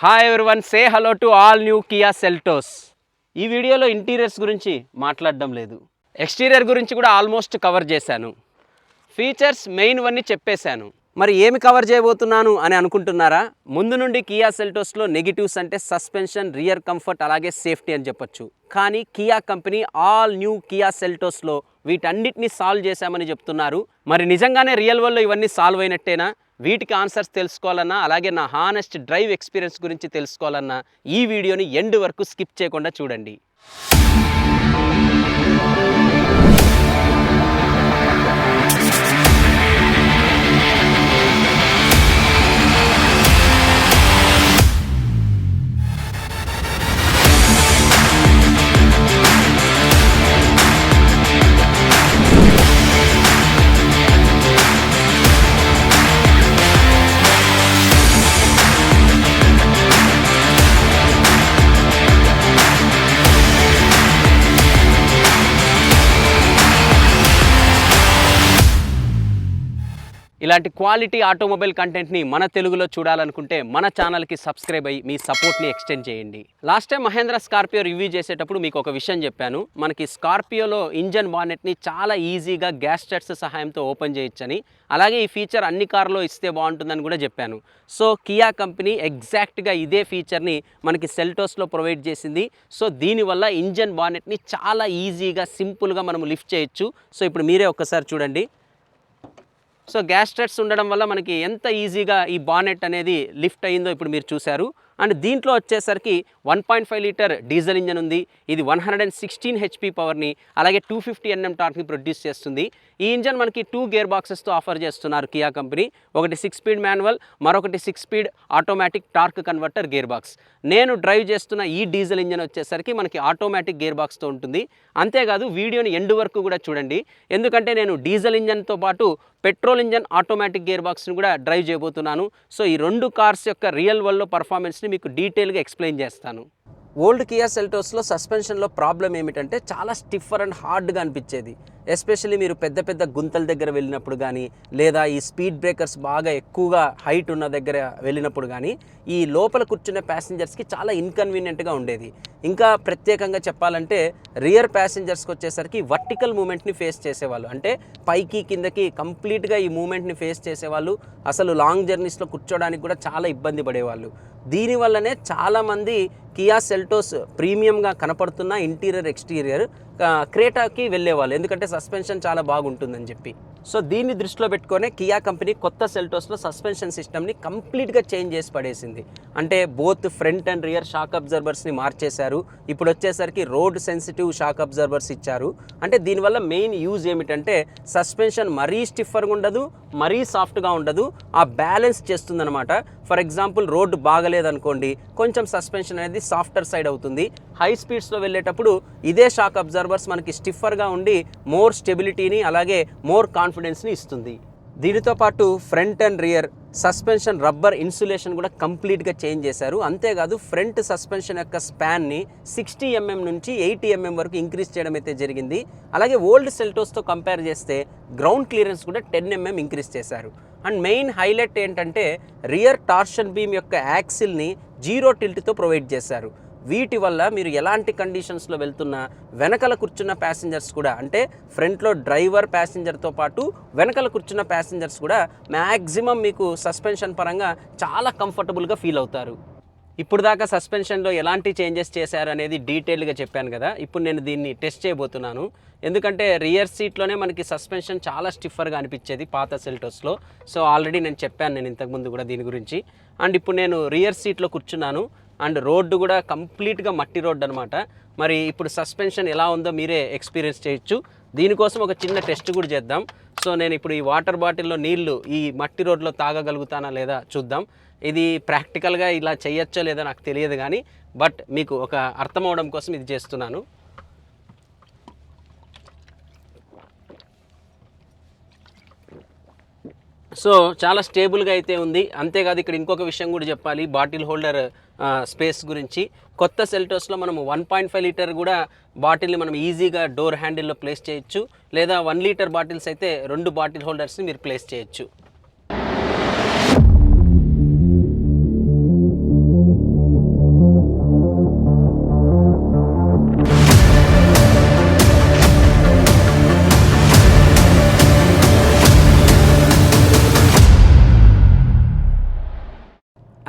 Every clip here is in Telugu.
Hi everyone, say hello to all new Kia Seltos. ఈ వీడియోలో ఇంటీరియర్స్ గురించి మాట్లాడడం లేదు, ఎక్స్టీరియర్ గురించి కూడా ఆల్మోస్ట్ కవర్ చేశాను. ఫీచర్స్ మెయిన్ వన్నీ చెప్పేశాను. మరి ఏమి కవర్ చేయబోతున్నాను అని అనుకుంటున్నారా? ముందు నుండి కియా సెల్టోస్లో నెగిటివ్స్ అంటే సస్పెన్షన్, రియర్ కంఫర్ట్, అలాగే సేఫ్టీ అని చెప్పొచ్చు. కానీ Kia company all new Kia సెల్టోస్లో వీటన్నిటిని సాల్వ్ చేశామని చెప్తున్నారు. మరి నిజంగానే రియల్ వరల్డ్లో ఇవన్నీ సాల్వ్ అయినట్టేనా? వీటికి ఆన్సర్స్ తెలుసుకోవాలన్నా, అలాగే నా హానెస్ట్ డ్రైవ్ ఎక్స్పీరియన్స్ గురించి తెలుసుకోవాలన్నా ఈ వీడియోని ఎండ్ వరకు స్కిప్ చేయకుండా చూడండి. ఇలాంటి క్వాలిటీ ఆటోమొబైల్ కంటెంట్ని మన తెలుగులో చూడాలనుకుంటే మన ఛానల్కి సబ్స్క్రైబ్ అయ్యి మీ సపోర్ట్ని ఎక్స్టెండ్ చేయండి. Last time Mahindra Scorpio review చేసేటప్పుడు మీకు ఒక విషయం చెప్పాను. మనకి స్కార్పియోలో ఇంజన్ బానెట్ని చాలా ఈజీగా గ్యాస్ స్టడ్స్ సహాయంతో ఓపెన్ చేయొచ్చని, అలాగే ఈ ఫీచర్ అన్ని కార్లో ఇస్తే బాగుంటుందని కూడా చెప్పాను. సో కియా కంపెనీ ఎగ్జాక్ట్గా ఇదే ఫీచర్ని మనకి సెల్టోస్లో ప్రొవైడ్ చేసింది. సో దీనివల్ల ఇంజన్ బానెట్ని చాలా ఈజీగా, సింపుల్గా మనం లిఫ్ట్ చేయొచ్చు. సో ఇప్పుడు మీరే ఒక్కసారి చూడండి. సో గ్యాస్ స్టడ్స్ ఉండడం వల్ల మనకి ఎంత ఈజీగా ఈ బానెట్ అనేది లిఫ్ట్ అయ్యిందో ఇప్పుడు మీరు చూశారు. అండ్ దీంట్లో వచ్చేసరికి 1.5 లీటర్ డీజిల్ ఇంజన్ ఉంది. ఇది 116 HP పవర్ని, అలాగే 250 Nm టార్క్ని ప్రొడ్యూస్ చేస్తుంది. ఈ ఇంజన్ మనకి 2 గేర్ బాక్సెస్తో ఆఫర్ చేస్తున్నారు కియా కంపెనీ. ఒకటి 6 స్పీడ్ మాన్యువల్, మరొకటి 6 speed automatic torque converter gear box. నేను డ్రైవ్ చేస్తున్న ఈ డీజిల్ ఇంజన్ వచ్చేసరికి మనకి ఆటోమేటిక్ గేర్ బాక్స్తో ఉంటుంది. అంతేకాదు వీడియోని ఎండ్ వరకు కూడా చూడండి, ఎందుకంటే నేను డీజిల్ ఇంజన్తో పాటు పెట్రోల్ ఇంజన్ ఆటోమేటిక్ గేర్ బాక్స్ని కూడా డ్రైవ్ చేయబోతున్నాను. సో ఈ రెండు కార్స్ యొక్క రియల్ వరల్డ్లో పర్ఫార్మెన్స్ని మీకు డీటెయిల్గా ఎక్స్ప్లెయిన్ చేస్తాను. ఓల్డ్ కియా సెల్టోస్లో సస్పెన్షన్లో ప్రాబ్లం ఏమిటంటే చాలా స్టిఫర్ అండ్ హార్డ్గా అనిపించేది. ఎస్పెషల్లీ మీరు పెద్ద పెద్ద గుంతల దగ్గర వెళ్ళినప్పుడు కానీ, లేదా ఈ స్పీడ్ బ్రేకర్స్ బాగా ఎక్కువగా హైట్ ఉన్న దగ్గర వెళ్ళినప్పుడు కానీ ఈ లోపల కూర్చునే ప్యాసింజర్స్కి చాలా ఇన్కన్వీనియంట్గా ఉండేది. ఇంకా ప్రత్యేకంగా చెప్పాలంటే రియర్ ప్యాసింజర్స్కి వచ్చేసరికి వర్టికల్ మూమెంట్ని ఫేస్ చేసేవాళ్ళు, అంటే పైకి కిందకి కంప్లీట్గా ఈ మూమెంట్ని ఫేస్ చేసేవాళ్ళు. అసలు లాంగ్ జర్నీస్లో కూర్చోడానికి కూడా చాలా ఇబ్బంది పడేవాళ్ళు. దీనివల్లనే చాలామంది కియా సెల్టోస్ ప్రీమియంగా కనపడుతున్న ఇంటీరియర్, ఎక్స్టీరియర్ క్రేటాకి వెళ్ళేవాళ్ళు, ఎందుకంటే సస్పెన్షన్ చాలా బాగుంటుందని చెప్పి. సో దీన్ని దృష్టిలో పెట్టుకొని కియా కంపెనీ కొత్త సెల్టోస్లో సస్పెన్షన్ సిస్టమ్ని కంప్లీట్గా చేంజ్ చేసి పడేసింది. అంటే both front and rear shock అబ్జర్వర్స్ని మార్చేశారు. ఇప్పుడు వచ్చేసరికి రోడ్ సెన్సిటివ్ షాక్ అబ్జర్వర్స్ ఇచ్చారు. అంటే దీనివల్ల మెయిన్ యూజ్ ఏమిటంటే సస్పెన్షన్ మరీ స్టిఫర్గా ఉండదు, మరీ సాఫ్ట్గా ఉండదు, ఆ బ్యాలెన్స్ చేస్తుందన్నమాట. ఫర్ ఎగ్జాంపుల్ రోడ్డు బాగలేదనుకోండి, కొంచెం సస్పెన్షన్ అనేది సాఫ్టర్ సైడ్ అవుతుంది. హై స్పీడ్స్లో వెళ్ళేటప్పుడు ఇదే షాక్ అబ్జర్వర్స్ మనకి స్టిఫర్గా ఉండి మోర్ స్టెబిలిటీని, అలాగే మోర్ కాన్ఫిడెన్స్ని ఇస్తుంది. దీనితో పాటు front and rear suspension rubber insulation కూడా కంప్లీట్గా చేంజ్ చేశారు. అంతేకాదు ఫ్రంట్ సస్పెన్షన్ యొక్క స్పాన్ని 60 mm నుంచి 80 mm వరకు ఇంక్రీజ్ చేయడం అయితే జరిగింది. అలాగే ఓల్డ్ సెల్టోస్తో కంపేర్ చేస్తే గ్రౌండ్ క్లియరెన్స్ కూడా 10 mm ఇంక్రీజ్ చేశారు. అండ్ మెయిన్ హైలైట్ ఏంటంటే రియర్ టార్షన్ బీమ్ యొక్క యాక్సిల్ని 0 టిల్ట్తో ప్రొవైడ్ చేశారు. వీటి వల్ల మీరు ఎలాంటి కండిషన్స్లో వెళ్తున్నా వెనకల కూర్చున్న ప్యాసింజర్స్ కూడా, అంటే ఫ్రంట్లో డ్రైవర్ ప్యాసింజర్తో పాటు వెనకల కూర్చున్న ప్యాసింజర్స్ కూడా మ్యాక్సిమం మీకు సస్పెన్షన్ పరంగా చాలా కంఫర్టబుల్గా ఫీల్ అవుతారు. ఇప్పుడు దాకా సస్పెన్షన్లో ఎలాంటి చేంజెస్ చేశారు అనేది డీటెయిల్గా చెప్పాను కదా. ఇప్పుడు నేను దీన్ని టెస్ట్ చేయబోతున్నాను, ఎందుకంటే రియర్ సీట్లోనే మనకి సస్పెన్షన్ చాలా స్టిఫర్గా అనిపించేది పాత సెల్టోస్లో. సో ఆల్రెడీ నేను చెప్పాను నేను ఇంతకుముందు కూడా దీని గురించి. అండ్ ఇప్పుడు నేను రియర్ సీట్లో కూర్చున్నాను. అండ్ రోడ్డు కూడా కంప్లీట్గా మట్టి రోడ్డు అనమాట. మరి ఇప్పుడు సస్పెన్షన్ ఎలా ఉందో మీరే ఎక్స్పీరియన్స్ చేయొచ్చు. దీనికోసం ఒక చిన్న టెస్ట్ కూడా చేద్దాం. సో నేను ఇప్పుడు ఈ వాటర్ బాటిల్లో నీళ్లు ఈ మట్టి రోడ్లో తాగగలుగుతానా లేదా చూద్దాం. ఇది ప్రాక్టికల్గా ఇలా చేయొచ్చో లేదో నాకు తెలియదు కానీ, బట్ మీకు ఒక అర్థం అవడం కోసం ఇది చేస్తున్నాను. సో చాలా స్టేబుల్గా అయితే ఉంది. అంతేకాదు ఇక్కడ ఇంకొక విషయం కూడా చెప్పాలి, బాటిల్ హోల్డర్ స్పేస్ గురించి. కొత్త సెల్టోస్లో మనము 1.5 లీటర్ కూడా బాటిల్ని మనం ఈజీగా డోర్ హ్యాండిల్లో ప్లేస్ చేయొచ్చు, లేదా 1 లీటర్ బాటిల్స్ అయితే 2 బాటిల్ హోల్డర్స్ని మీరు ప్లేస్ చేయొచ్చు.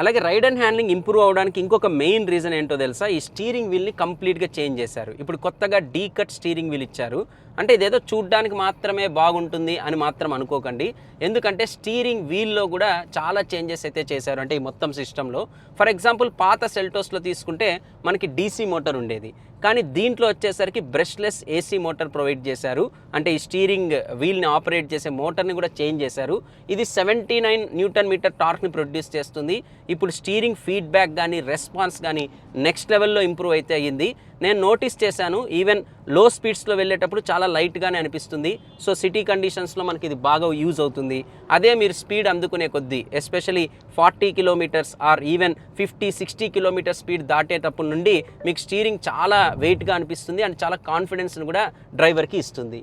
అలాగే రైడ్ అండ్ హ్యాండ్లింగ్ ఇంప్రూవ్ అవడానికి ఇంకొక మెయిన్ రీజన్ ఏంటో తెలుసా, ఈ స్టీరింగ్ వీల్ని కంప్లీట్గా చేంజ్ చేశారు. ఇప్పుడు కొత్తగా డీ కట్ స్టీరింగ్ వీల్ ఇచ్చారు. అంటే ఇదేదో చూడ్డానికి మాత్రమే బాగుంటుంది అని మాత్రం అనుకోకండి, ఎందుకంటే స్టీరింగ్ వీల్లో కూడా చాలా చేంజెస్ అయితే చేశారు. అంటే ఈ మొత్తం సిస్టంలో ఫర్ ఎగ్జాంపుల్ పాత సెల్టోస్లో తీసుకుంటే మనకి డీసీ మోటార్ ఉండేది, కానీ దీంట్లో వచ్చేసరికి బ్రష్లెస్ ఏసీ మోటార్ ప్రొవైడ్ చేశారు. అంటే ఈ స్టీరింగ్ వీల్ని ఆపరేట్ చేసే మోటార్ని కూడా చేంజ్ చేశారు. ఇది 79 న్యూటన్ మీటర్ టార్క్ని ప్రొడ్యూస్ చేస్తుంది. ఇప్పుడు స్టీరింగ్ ఫీడ్బ్యాక్ కానీ రెస్పాన్స్ కానీ నెక్స్ట్ లెవెల్లో ఇంప్రూవ్ అయితే అయ్యింది. నేను నోటీస్ చేశాను, ఈవెన్ లో స్పీడ్స్లో వెళ్ళేటప్పుడు చాలా లైట్గానే అనిపిస్తుంది. సో సిటీ కండిషన్స్లో మనకి ఇది బాగా యూజ్ అవుతుంది. అదే మీరు స్పీడ్ అందుకునే కొద్దీ especially 40 kilometers or even 50-60 kilometer speed దాటేటప్పుడు నుండి మీకు స్టీరింగ్ చాలా వెయిట్గా అనిపిస్తుంది అండ్ చాలా కాన్ఫిడెన్స్ని కూడా డ్రైవర్కి ఇస్తుంది.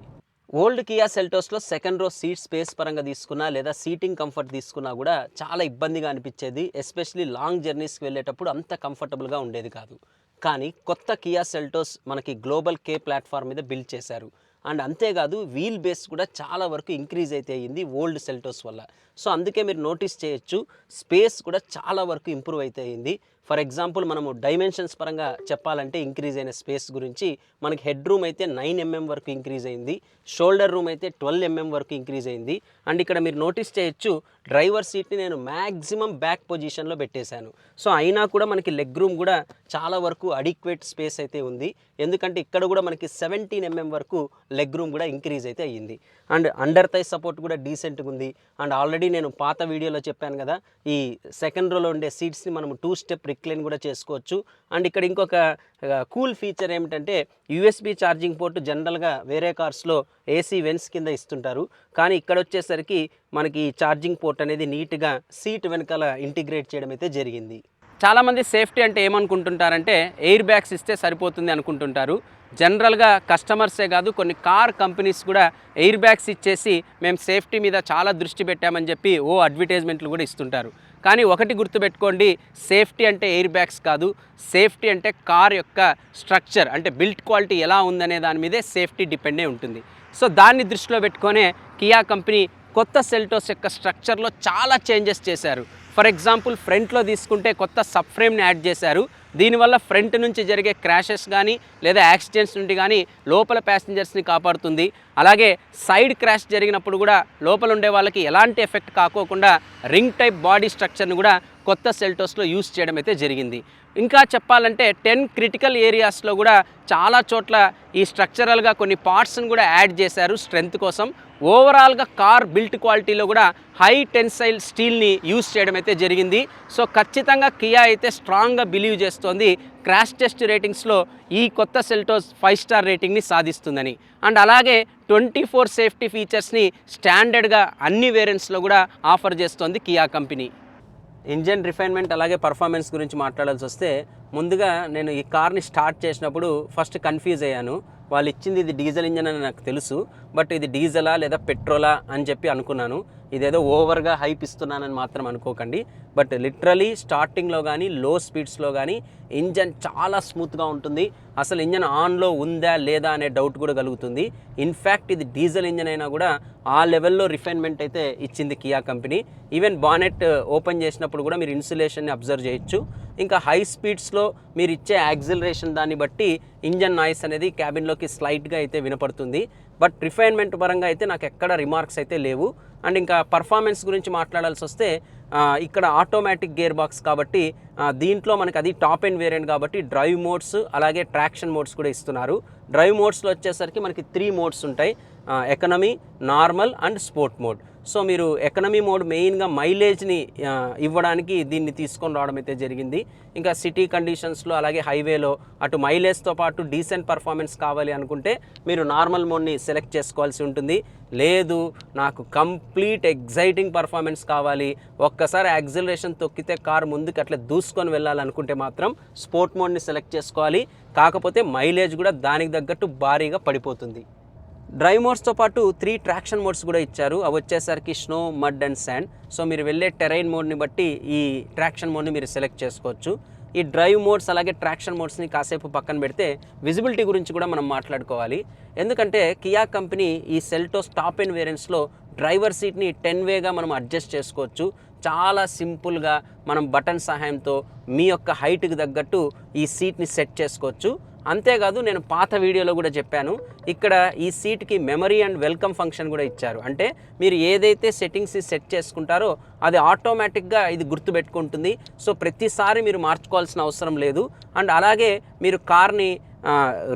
ఓల్డ్ కియా సెల్టోస్లో సెకండ్ రో సీట్ స్పేస్ పరంగా తీసుకున్నా లేదా సీటింగ్ కంఫర్ట్ తీసుకున్నా కూడా చాలా ఇబ్బందిగా అనిపించేది. ఎస్పెషలీ లాంగ్ జర్నీస్కి వెళ్ళేటప్పుడు అంత కంఫర్టబుల్గా ఉండేది కాదు. కానీ కొత్త కియా సెల్టోస్ మనకి గ్లోబల్ కే ప్లాట్ఫామ్ మీద బిల్డ్ చేశారు. అండ్ అంతేకాదు వీల్ బేస్ కూడా చాలా వరకు ఇంక్రీజ్ అయితే అయ్యింది ఓల్డ్ సెల్టోస్ వల్ల. సో అందుకే మీరు నోటీస్ చేయొచ్చు, స్పేస్ కూడా చాలా వరకు ఇంప్రూవ్ అయితే అయ్యింది. ఫర్ ఎగ్జాంపుల్ మనము డైమెన్షన్స్ పరంగా చెప్పాలంటే ఇంక్రీజ్ అయిన స్పేస్ గురించి మనకి హెడ్ రూమ్ అయితే 9 mm వరకు ఇంక్రీజ్ అయింది, షోల్డర్ రూమ్ అయితే 12 mm వరకు ఇంక్రీజ్ అయింది. అండ్ ఇక్కడ మీరు నోటీస్ చేయొచ్చు, డ్రైవర్ సీట్ని నేను మ్యాక్సిమం బ్యాక్ పొజిషన్లో పెట్టేశాను. సో అయినా కూడా మనకి లెగ్ రూమ్ కూడా చాలా వరకు అడిక్వేట్ స్పేస్ అయితే ఉంది, ఎందుకంటే ఇక్కడ కూడా మనకి 17 mm వరకు లెగ్ రూమ్ కూడా ఇంక్రీజ్ అయితే అయ్యింది. అండ్ అండర్ థై సపోర్ట్ కూడా డీసెంట్గా ఉంది. అండ్ ఆల్రెడీ నేను పాత వీడియోలో చెప్పాను కదా, ఈ సెకండ్ రోలో ఉండే సీట్స్ని మనం 2 స్టెప్ రిక్లైన్ కూడా చేసుకోవచ్చు. అండ్ ఇక్కడ ఇంకొక కూల్ ఫీచర్ ఏమిటంటే యూఎస్బి ఛార్జింగ్ పోర్ట్ జనరల్గా వేరే కార్స్లో ఏసీ వెన్స్ కింద ఇస్తుంటారు, కానీ ఇక్కడ వచ్చేసరికి మనకి ఛార్జింగ్ పోర్ట్ అనేది నీట్గా సీట్ వెనకాల ఇంటిగ్రేట్ చేయడం అయితే జరిగింది. చాలామంది సేఫ్టీ అంటే ఏమనుకుంటుంటారంటే ఎయిర్ బ్యాగ్స్ ఇస్తే సరిపోతుంది అనుకుంటుంటారు. జనరల్గా కస్టమర్సే కాదు, కొన్ని కార్ కంపెనీస్ కూడా ఎయిర్ బ్యాగ్స్ ఇచ్చేసి మేము సేఫ్టీ మీద చాలా దృష్టి పెట్టామని చెప్పి అడ్వర్టైజ్మెంట్లు కూడా ఇస్తుంటారు. కానీ ఒకటి గుర్తుపెట్టుకోండి, సేఫ్టీ అంటే ఎయిర్ బ్యాగ్స్ కాదు, సేఫ్టీ అంటే కార్ యొక్క స్ట్రక్చర్, అంటే బిల్ట్ క్వాలిటీ ఎలా ఉందనే దాని మీదే సేఫ్టీ డిపెండ్ అయి ఉంటుంది. సో దాన్ని దృష్టిలో పెట్టుకొనే కియా కంపెనీ కొత్త సెల్టోస్ యొక్క స్ట్రక్చర్లో చాలా చేంజెస్ చేశారు. ఫర్ ఎగ్జాంపుల్ ఫ్రంట్లో తీసుకుంటే కొత్త సబ్ ఫ్రేమ్ని యాడ్ చేశారు. దీనివల్ల ఫ్రంట్ నుంచి జరిగే క్రాషెస్ కానీ లేదా యాక్సిడెంట్స్ నుండి కానీ లోపల ప్యాసింజర్స్ని కాపాడుతుంది. అలాగే సైడ్ క్రాష్ జరిగినప్పుడు కూడా లోపల ఉండే వాళ్ళకి ఎలాంటి ఎఫెక్ట్ కాకోకుండా రింగ్ టైప్ బాడీ స్ట్రక్చర్ని కూడా కొత్త సెల్టోస్లో యూస్ చేయడం అయితే జరిగింది. ఇంకా చెప్పాలంటే 10 క్రిటికల్ ఏరియాస్లో కూడా చాలా చోట్ల ఈ స్ట్రక్చరల్గా కొన్ని పార్ట్స్ని కూడా యాడ్ చేశారు స్ట్రెంత్ కోసం. ఓవరాల్గా కార్ బిల్ట్ క్వాలిటీలో కూడా హై టెన్సైల్ స్టీల్ని యూస్ చేయడం అయితే జరిగింది. సో ఖచ్చితంగా కియా అయితే స్ట్రాంగ్గా బిలీవ్ చేస్తోంది క్రాష్ టెస్ట్ రేటింగ్స్లో ఈ కొత్త సెల్టోస్ 5 స్టార్ రేటింగ్ని సాధిస్తుందని. అండ్ అలాగే 24 సేఫ్టీ ఫీచర్స్ని స్టాండర్డ్గా అన్ని వేరియంట్స్లో కూడా ఆఫర్ చేస్తోంది కియా కంపెనీ. ఇంజన్ రిఫైన్మెంట్ అలాగే పర్ఫార్మెన్స్ గురించి మాట్లాడాల్సి వస్తే, ముందుగా నేను ఈ కార్ని స్టార్ట్ చేసినప్పుడు ఫస్ట్ కన్ఫ్యూజ్ అయ్యాను. వాళ్ళు ఇచ్చింది ఇది డీజిల్ ఇంజన్ అని నాకు తెలుసు, బట్ ఇది డీజిలా లేదా పెట్రోలా అని చెప్పి అనుకున్నాను. ఇదేదో ఓవర్గా హైప్ ఇస్తున్నానని మాత్రం అనుకోకండి. బట్ లిటరలీ స్టార్టింగ్లో కానీ లో స్పీడ్స్లో కానీ ఇంజన్ చాలా స్మూత్గా ఉంటుంది. అసలు ఇంజన్ ఆన్లో ఉందా లేదా అనే డౌట్ కూడా కలుగుతుంది. ఇన్ఫ్యాక్ట్ ఇది డీజిల్ ఇంజన్ అయినా కూడా ఆ లెవెల్లో రిఫైన్మెంట్ అయితే ఇచ్చింది Kia company. Even bonnet open చేసినప్పుడు కూడా మీరు ఇన్సులేషన్ని అబ్జర్వ్ చేయొచ్చు. ఇంకా హై స్పీడ్స్లో మీరు ఇచ్చే యాక్సిలరేషన్ దాన్ని బట్టి ఇంజన్ నాయిస్ అనేది క్యాబిన్లోకి స్లైట్గా అయితే వినపడుతుంది. బట్ రిఫైన్మెంట్ పరంగా అయితే నాకు ఎక్కడ రిమార్క్స్ అయితే లేవు. అండ్ ఇంకా పర్ఫార్మెన్స్ గురించి మాట్లాడాల్సి వస్తే, ఇక్కడ ఆటోమేటిక్ గేర్ బాక్స్ కాబట్టి దీంట్లో మనకి అది టాప్ ఎండ్ వేరియంట్ కాబట్టి డ్రైవ్ మోడ్స్ అలాగే ట్రాక్షన్ మోడ్స్ కూడా ఇస్తున్నారు. డ్రైవ్ మోడ్స్లో వచ్చేసరికి మనకి 3 మోడ్స్ ఉంటాయి, economy, normal and sport mode. So మీరు ఎకనమీ మోడ్ మెయిన్గా మైలేజ్ని ఇవ్వడానికి దీన్ని తీసుకొని రావడం అయితే జరిగింది. ఇంకా సిటీ కండిషన్స్లో అలాగే హైవేలో అటు మైలేజ్తో పాటు డీసెంట్ పర్ఫార్మెన్స్ కావాలి అనుకుంటే మీరు నార్మల్ మోడ్ని సెలెక్ట్ చేసుకోవాల్సి ఉంటుంది. లేదు నాకు కంప్లీట్ ఎగ్జైటింగ్ పర్ఫార్మెన్స్ కావాలి, ఒక్కసారి యాక్సిలరేషన్ తొక్కితే కారు ముందుకు అట్లా దూసుకొని వెళ్ళాలనుకుంటే మాత్రం స్పోర్ట్ మోడ్ని సెలెక్ట్ చేసుకోవాలి. కాకపోతే మైలేజ్ కూడా దానికి తగ్గట్టు భారీగా పడిపోతుంది. డ్రైవ్ మోడ్స్తో పాటు 3 ట్రాక్షన్ మోడ్స్ కూడా ఇచ్చారు. అవి వచ్చేసరికి snow, mud and sand. So మీరు వెళ్ళే టెరైన్ మోడ్ని బట్టి ఈ ట్రాక్షన్ మోడ్ని మీరు సెలెక్ట్ చేసుకోవచ్చు. ఈ డ్రైవ్ మోడ్స్ అలాగే ట్రాక్షన్ మోడ్స్ని కాసేపు పక్కన పెడితే విజిబిలిటీ గురించి కూడా మనం మాట్లాడుకోవాలి. ఎందుకంటే కియా కంపెనీ ఈ సెల్టోస్ టాప్ ఎండ్ వేరియంట్స్లో డ్రైవర్ సీట్ని 10 వేగా మనం అడ్జస్ట్ చేసుకోవచ్చు. చాలా సింపుల్గా మనం బటన్ సహాయంతో మీ యొక్క హైట్కి తగ్గట్టు ఈ సీట్ని సెట్ చేసుకోవచ్చు. అంతేకాదు నేను పాత వీడియోలో కూడా చెప్పాను, ఇక్కడ ఈ సీట్కి మెమరీ అండ్ వెల్కమ్ ఫంక్షన్ కూడా ఇచ్చారు. అంటే మీరు ఏదైతే సెట్టింగ్స్ సెట్ చేసుకుంటారో అది ఆటోమేటిక్గా ఇది గుర్తుపెట్టుకుంటుంది. సో ప్రతిసారి మీరు మార్చుకోవాల్సిన అవసరం లేదు. అండ్ అలాగే మీరు కార్ని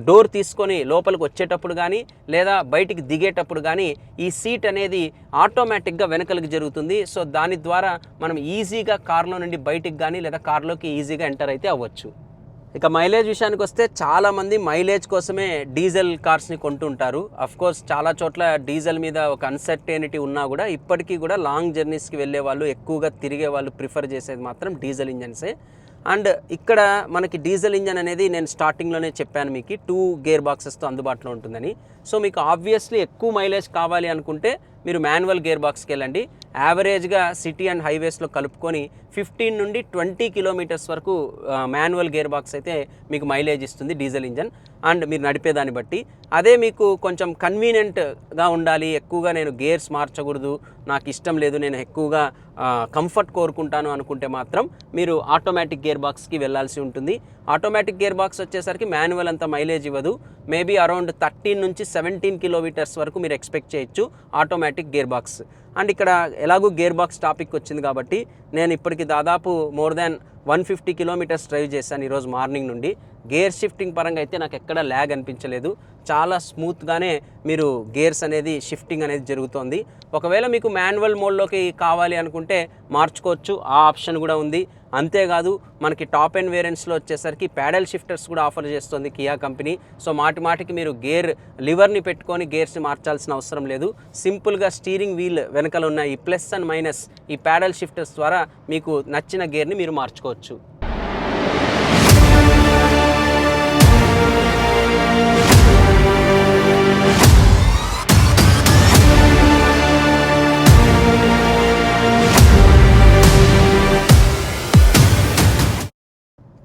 డోర్ తీసుకొని లోపలికి వచ్చేటప్పుడు కానీ లేదా బయటికి దిగేటప్పుడు కానీ ఈ సీట్ అనేది ఆటోమేటిక్గా వెనకలికి జరుగుతుంది. సో దాని ద్వారా మనం ఈజీగా కార్లో నుండి బయటికి కానీ లేదా కార్లోకి ఈజీగా ఎంటర్ అయితే అవ్వచ్చు. ఇక మైలేజ్ విషయానికి వస్తే చాలామంది మైలేజ్ కోసమే డీజిల్ కార్స్ని కొంటుంటారు. అఫ్కోర్స్ చాలా చోట్ల డీజిల్ మీద ఒక అన్సర్టెనిటీ ఉన్నా కూడా ఇప్పటికీ కూడా లాంగ్ జర్నీస్కి వెళ్ళే వాళ్ళు, ఎక్కువగా తిరిగే వాళ్ళు ప్రిఫర్ చేసేది మాత్రం డీజిల్ ఇంజన్సే. అండ్ ఇక్కడ మనకి డీజిల్ ఇంజన్ అనేది నేను స్టార్టింగ్లోనే చెప్పాను మీకు 2 గేర్ బాక్సెస్తో అందుబాటులో ఉంటుందని. సో మీకు ఆబ్వియస్లీ ఎక్కువ మైలేజ్ కావాలి అనుకుంటే మీరు మాన్యువల్ గేర్ బాక్స్కి వెళ్ళండి. యావరేజ్గా సిటీ అండ్ హైవేస్లో కలుపుకొని 15 నుండి 20 కిలోమీటర్స్ వరకు మాన్యువల్ గేర్ బాక్స్ అయితే మీకు మైలేజ్ ఇస్తుంది డీజిల్ ఇంజన్, అండ్ మీరు నడిపేదాన్ని బట్టి. అదే మీకు కొంచెం కన్వీనియంట్గా ఉండాలి, ఎక్కువగా నేను గేర్స్ మార్చకూడదు, నాకు ఇష్టం లేదు, నేను ఎక్కువగా కంఫర్ట్ కోరుకుంటాను అనుకుంటే మాత్రం మీరు ఆటోమేటిక్ గేర్ బాక్స్కి వెళ్ళాల్సి ఉంటుంది. ఆటోమేటిక్ గేర్ బాక్స్ వచ్చేసరికి మాన్యువల్ అంత మైలేజ్ ఇవ్వదు. మేబీ అరౌండ్ 13 నుంచి 17 కిలోమీటర్స్ వరకు మీరు ఎక్స్పెక్ట్ చేయొచ్చు ఆటోమేటిక్ గేర్ బాక్స్. అండ్ ఇక్కడ ఎలాగూ గేర్ బాక్స్ టాపిక్ వచ్చింది కాబట్టి నేను ఇప్పటికి దాదాపు మోర్ దాన్ 150 కిలోమీటర్స్ డ్రైవ్ చేశాను ఈరోజు మార్నింగ్ నుండి. గేర్ షిఫ్టింగ్ పరంగా అయితే నాకు ఎక్కడ ల్యాగ్ అనిపించలేదు. చాలా స్మూత్గానే మీరు గేర్స్ అనేది షిఫ్టింగ్ అనేది జరుగుతోంది. ఒకవేళ మీకు మాన్యువల్ మోడ్లోకి కావాలి అనుకుంటే మార్చుకోవచ్చు, ఆ ఆప్షన్ కూడా ఉంది. అంతేకాదు మనకి టాప్ అండ్ వేరియంట్స్లో వచ్చేసరికి ప్యాడల్ షిఫ్టర్స్ కూడా ఆఫర్ చేస్తుంది కియా కంపెనీ. సో మాటికి మీరు గేర్ లివర్ని పెట్టుకొని గేర్స్ని మార్చాల్సిన అవసరం లేదు. సింపుల్గా స్టీరింగ్ వీల్ వెనకాల ఉన్న ఈ ప్లస్ అండ్ మైనస్ ఈ ప్యాడల్ షిఫ్టర్స్ ద్వారా మీకు నచ్చిన గేర్ని మీరు మార్చుకోవచ్చు.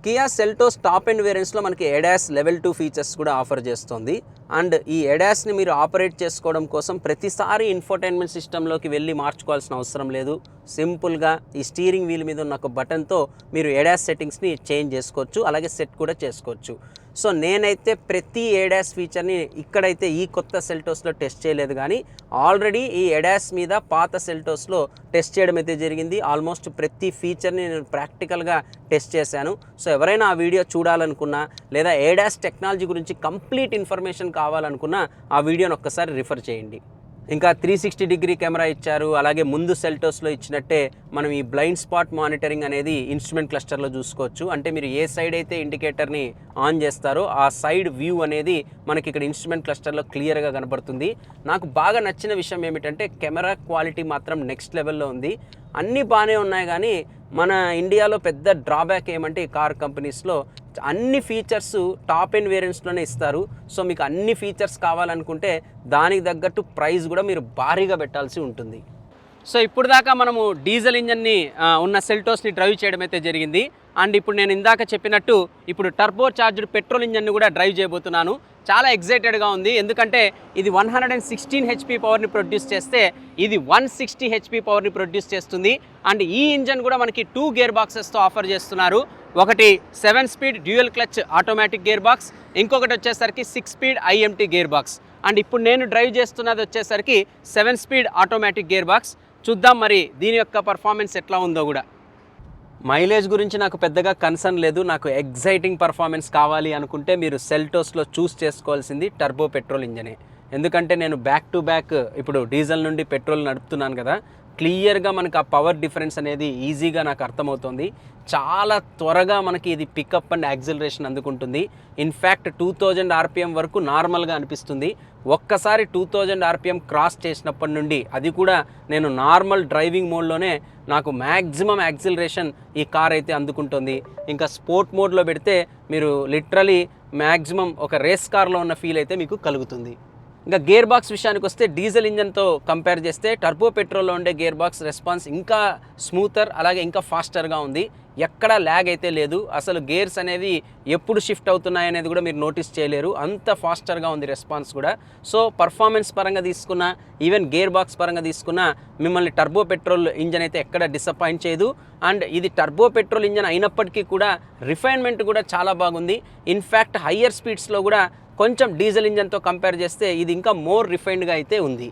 కియా సెల్టోస్ టాప్ అండ్ వేరియంట్స్లో మనకి ఎడాస్ లెవెల్ 2 ఫీచర్స్ కూడా ఆఫర్ చేస్తుంది. అండ్ ఈ ఎడాస్ని మీరు ఆపరేట్ చేసుకోవడం కోసం ప్రతిసారి ఇన్ఫోటైన్మెంట్ సిస్టంలోకి వెళ్ళి మార్చుకోవాల్సిన అవసరం లేదు. సింపుల్గా ఈ స్టీరింగ్ వీల్ మీద ఉన్న ఒక బటన్తో మీరు ఎడాస్ సెట్టింగ్స్ని చేంజ్ చేసుకోవచ్చు, అలాగే సెట్ కూడా చేసుకోవచ్చు. సో నేనైతే ప్రతి ఎడాస్ ఫీచర్ని ఇక్కడైతే ఈ కొత్త సెల్టోస్లో టెస్ట్ చేయలేదు, కానీ ఆల్రెడీ ఈ ఎడాస్ మీద పాత సెల్టోస్లో టెస్ట్ చేయడం అయితే జరిగింది. ఆల్మోస్ట్ ప్రతి ఫీచర్ని నేను ప్రాక్టికల్గా టెస్ట్ చేశాను. సో ఎవరైనా ఆ వీడియో చూడాలనుకున్నా లేదా ఎడాస్ టెక్నాలజీ గురించి కంప్లీట్ ఇన్ఫర్మేషన్ కావాలనుకున్నా ఆ వీడియోని ఒక్కసారి రిఫర్ చేయండి. ఇంకా 360 డిగ్రీ కెమెరా ఇచ్చారు. అలాగే ముందు సెల్టోస్లో ఇచ్చినట్టే మనం ఈ బ్లైండ్ స్పాట్ మానిటరింగ్ అనేది ఇన్స్ట్రుమెంట్ క్లస్టర్లో చూసుకోవచ్చు. అంటే మీరు ఏ సైడ్ అయితే ఇండికేటర్ని ఆన్ చేస్తారో ఆ సైడ్ వ్యూ అనేది మనకి ఇక్కడ ఇన్స్ట్రుమెంట్ క్లస్టర్లో క్లియర్గా కనబడుతుంది. నాకు బాగా నచ్చిన విషయం ఏమిటంటే కెమెరా క్వాలిటీ మాత్రం నెక్స్ట్ లెవెల్లో ఉంది. అన్నీ బాగానే ఉన్నాయి, కానీ మన ఇండియాలో పెద్ద డ్రాబ్యాక్ ఏమంటే ఈ కార్ కంపెనీస్లో అన్ని ఫీచర్స్ టాప్ అండ్ వేరియంట్స్లోనే ఇస్తారు. సో మీకు అన్ని ఫీచర్స్ కావాలనుకుంటే దానికి తగ్గట్టు ప్రైస్ కూడా మీరు భారీగా పెట్టాల్సి ఉంటుంది. సో ఇప్పుడు దాకా మనము డీజిల్ ఇంజన్ని ఉన్న సెల్టోస్ని డ్రైవ్ చేయడం అయితే జరిగింది. అండ్ ఇప్పుడు నేను ఇందాక చెప్పినట్టు ఇప్పుడు టర్బో చార్జ్డ్ పెట్రోల్ ఇంజన్ని కూడా డ్రైవ్ చేయబోతున్నాను. చాలా ఎగ్జైటెడ్గా ఉంది, ఎందుకంటే ఇది 116 హెచ్పి పవర్ని ప్రొడ్యూస్ చేస్తే ఇది 160 హెచ్పి పవర్ని ప్రొడ్యూస్ చేస్తుంది. అండ్ ఈ ఇంజన్ కూడా మనకి 2 గేర్ బాక్సెస్తో ఆఫర్ చేస్తున్నారు. ఒకటి 7 speed dual clutch automatic gear box, ఇంకొకటి వచ్చేసరికి 6 speed IMT gear box. And ఇప్పుడు నేను డ్రైవ్ చేస్తున్నది వచ్చేసరికి 7 స్పీడ్ ఆటోమేటిక్ గేర్ బాక్స్. చూద్దాం మరి దీని యొక్క పర్ఫార్మెన్స్ ఎట్లా ఉందో కూడా. మైలేజ్ గురించి నాకు పెద్దగా కన్సర్న్ లేదు. నాకు ఎగ్జైటింగ్ పర్ఫార్మెన్స్ కావాలి అనుకుంటే మీరు సెల్టోస్లో చూస్ చేసుకోవాల్సింది టర్బో పెట్రోల్ ఇంజనే. ఎందుకంటే నేను బ్యాక్ టు బ్యాక్ ఇప్పుడు డీజిల్ నుండి పెట్రోల్ నడుపుతున్నాను కదా, క్లియర్గా మనకు ఆ పవర్ డిఫరెన్స్ అనేది ఈజీగా నాకు అర్థమవుతుంది. చాలా త్వరగా మనకి ఇది పికప్ అండ్ యాక్సిలరేషన్ అందుకుంటుంది. ఇన్ఫ్యాక్ట్ 2000 RPM వరకు నార్మల్గా అనిపిస్తుంది. ఒక్కసారి 2000 RPM క్రాస్ చేసినప్పటి నుండి, అది కూడా నేను నార్మల్ డ్రైవింగ్ మోడ్లోనే, నాకు మ్యాక్సిమం యాక్సిలరేషన్ ఈ కార్ అయితే అందుకుంటుంది. ఇంకా స్పోర్ట్ మోడ్లో పెడితే మీరు లిటరలీ మ్యాక్సిమం ఒక రేస్ కార్లో ఉన్న ఫీల్ అయితే మీకు కలుగుతుంది. ఇంకా గేర్ బాక్స్ విషయానికి వస్తే డీజిల్ ఇంజన్తో కంపేర్ చేస్తే టర్బో పెట్రోల్లో ఉండే గేర్ బాక్స్ రెస్పాన్స్ ఇంకా స్మూతర్, అలాగే ఇంకా ఫాస్టర్గా ఉంది. ఎక్కడా ల్యాగ్ అయితే లేదు. అసలు గేర్స్ అనేది ఎప్పుడు షిఫ్ట్ అవుతున్నాయి అనేది కూడా మీరు నోటీస్ చేయలేరు, అంత ఫాస్టర్గా ఉంది రెస్పాన్స్ కూడా. సో పర్ఫార్మెన్స్ పరంగా తీసుకున్న, ఈవెన్ గేర్ బాక్స్ పరంగా తీసుకున్న మిమ్మల్ని టర్బో పెట్రోల్ ఇంజన్ అయితే ఎక్కడ డిసప్పాయింట్ చేయదు. అండ్ ఇది టర్బో పెట్రోల్ ఇంజన్ అయినప్పటికీ కూడా రిఫైన్మెంట్ కూడా చాలా బాగుంది. ఇన్ఫ్యాక్ట్ హయ్యర్ స్పీడ్స్లో కూడా కొంచెం డీజిల్ ఇంజన్తో కంపేర్ చేస్తే ఇది ఇంకా మోర్ రిఫైన్డ్గా అయితే ఉంది.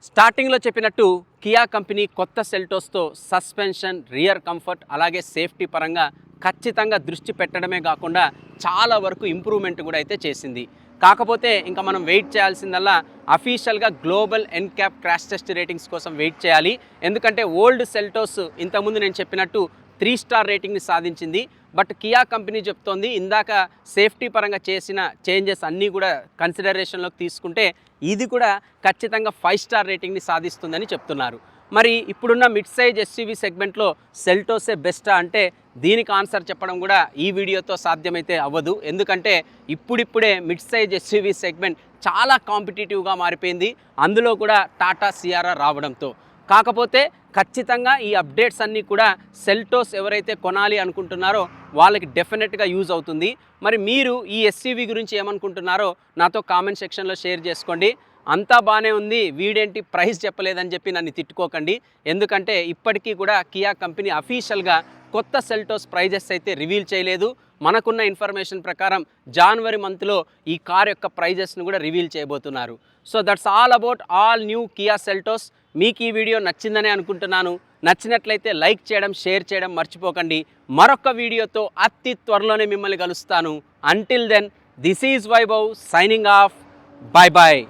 స్టార్టింగ్లో చెప్పినట్టు కియా కంపెనీ కొత్త సెల్టోస్తో సస్పెన్షన్, రియర్ కంఫర్ట్, అలాగే సేఫ్టీ పరంగా ఖచ్చితంగా దృష్టి పెట్టడమే కాకుండా చాలా వరకు ఇంప్రూవ్మెంట్ కూడా అయితే చేసింది. కాకపోతే ఇంకా మనం వెయిట్ చేయాల్సిందల్లా అఫీషియల్గా global NCAP crash test ratings కోసం వెయిట్ చేయాలి. ఎందుకంటే ఓల్డ్ సెల్టోస్ ఇంతకుముందు నేను చెప్పినట్టు 3 స్టార్ రేటింగ్ని సాధించింది. బట్ కియా కంపెనీ చెప్తోంది ఇందాక సేఫ్టీ పరంగా చేసిన చేంజెస్ అన్నీ కూడా కన్సిడరేషన్లోకి తీసుకుంటే ఇది కూడా ఖచ్చితంగా 5 స్టార్ రేటింగ్ని సాధిస్తుందని చెప్తున్నారు. మరి ఇప్పుడున్న మిడ్ సైజ్ ఎస్యూవీ సెగ్మెంట్లో సెల్టోసే బెస్టా అంటే దీనికి ఆన్సర్ చెప్పడం కూడా ఈ వీడియోతో సాధ్యమైతే అవ్వదు. ఎందుకంటే ఇప్పుడిప్పుడే మిడ్ సైజ్ ఎస్యూవీ సెగ్మెంట్ చాలా కాంపిటేటివ్గా మారిపోయింది, అందులో కూడా టాటా సియారా రావడంతో. కాకపోతే ఖచ్చితంగా ఈ అప్డేట్స్ అన్నీ కూడా సెల్టోస్ ఎవరైతే కొనాలి అనుకుంటున్నారో వాళ్ళకి డెఫినెట్గా యూజ్ అవుతుంది. మరి మీరు ఈ ఎస్యూవీ గురించి ఏమనుకుంటున్నారో నాతో కామెంట్ సెక్షన్లో షేర్ చేసుకోండి. అంతా బాగానే ఉంది, వీడేంటి ప్రైస్ చెప్పలేదని చెప్పి నన్ను తిట్టుకోకండి. ఎందుకంటే ఇప్పటికీ కూడా కియా కంపెనీ అఫీషియల్గా కొత్త సెల్టోస్ ప్రైజెస్ అయితే రివీల్ చేయలేదు. మనకున్న ఇన్ఫర్మేషన్ ప్రకారం జనవరి మంత్లో ఈ కార్ యొక్క ప్రైజెస్ను కూడా రివీల్ చేయబోతున్నారు. So that's all about all new Kia Seltos. మీకు ఈ వీడియో నచ్చిందనే అనుకుంటున్నాను. నచ్చినట్లయితే లైక్ చేయడం, షేర్ చేయడం మర్చిపోకండి. మరొక వీడియోతో అతి త్వరలోనే మిమ్మల్ని కలుస్తాను. Until then, this is Vaibhav signing off. Bye bye.